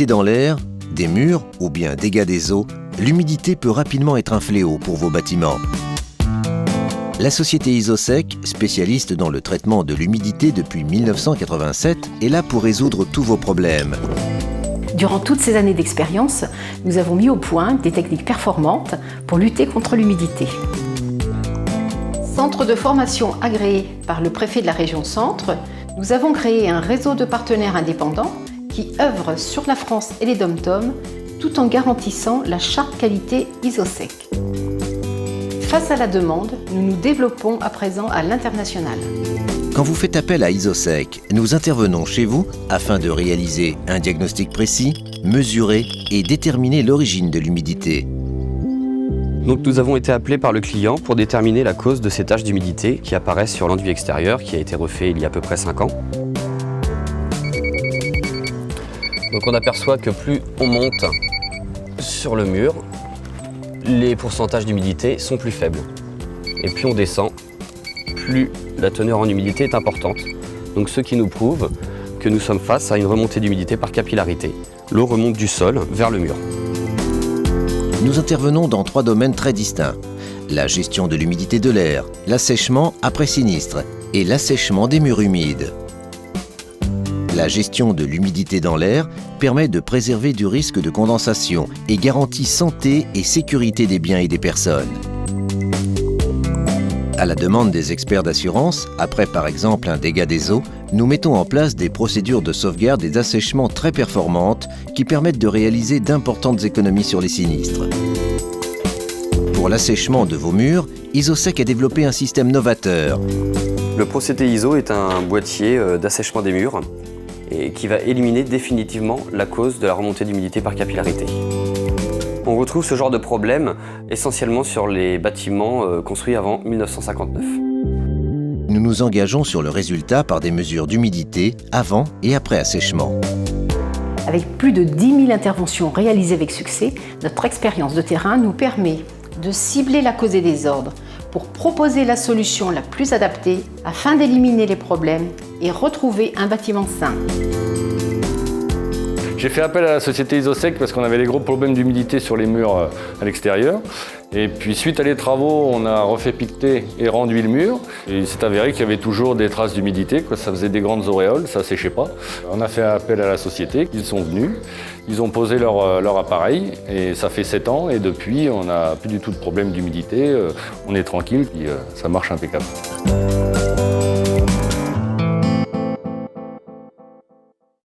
l'humidité dans l'air, des murs ou bien dégâts des eaux, l'humidité peut rapidement être un fléau pour vos bâtiments. La société Isosec, spécialiste dans le traitement de l'humidité depuis 1987, est là pour résoudre tous vos problèmes. Durant toutes ces années d'expérience, nous avons mis au point des techniques performantes pour lutter contre l'humidité. Centre de formation agréé par le préfet de la région Centre, nous avons créé un réseau de partenaires indépendants qui œuvrent sur la France et les DOM-TOM tout en garantissant la charte qualité Isosec. Face à la demande, nous nous développons à présent à l'international. Quand vous faites appel à Isosec, nous intervenons chez vous afin de réaliser un diagnostic précis, mesurer et déterminer l'origine de l'humidité. Donc nous avons été appelés par le client pour déterminer la cause de ces taches d'humidité qui apparaissent sur l'enduit extérieur qui a été refait il y a à peu près 5 ans. Donc on aperçoit que plus on monte sur le mur, les pourcentages d'humidité sont plus faibles. Et plus on descend, plus la teneur en humidité est importante. Donc ce qui nous prouve que nous sommes face à une remontée d'humidité par capillarité. L'eau remonte du sol vers le mur. Nous intervenons dans 3 domaines très distincts. La gestion de l'humidité de l'air, l'assèchement après sinistre et l'assèchement des murs humides. La gestion de l'humidité dans l'air permet de préserver du risque de condensation et garantit santé et sécurité des biens et des personnes. À la demande des experts d'assurance, après par exemple un dégât des eaux, nous mettons en place des procédures de sauvegarde et d'assèchement très performantes qui permettent de réaliser d'importantes économies sur les sinistres. Pour l'assèchement de vos murs, Isosec a développé un système novateur. Le procédé ISO est un boîtier d'assèchement des murs et qui va éliminer définitivement la cause de la remontée d'humidité par capillarité. On retrouve ce genre de problème essentiellement sur les bâtiments construits avant 1959. Nous nous engageons sur le résultat par des mesures d'humidité avant et après assèchement. Avec plus de 10 000 interventions réalisées avec succès, notre expérience de terrain nous permet de cibler la cause des désordres pour proposer la solution la plus adaptée afin d'éliminer les problèmes et retrouver un bâtiment sain. J'ai fait appel à la société Isosec parce qu'on avait des gros problèmes d'humidité sur les murs à l'extérieur. Et puis suite à les travaux, on a refait piqueter et renduit le mur. Et il s'est avéré qu'il y avait toujours des traces d'humidité, ça faisait des grandes auréoles, ça séchait pas. On a fait appel à la société, ils sont venus, ils ont posé leur appareil et ça fait 7 ans et depuis on n'a plus du tout de problème d'humidité, on est tranquille, puis ça marche impeccable.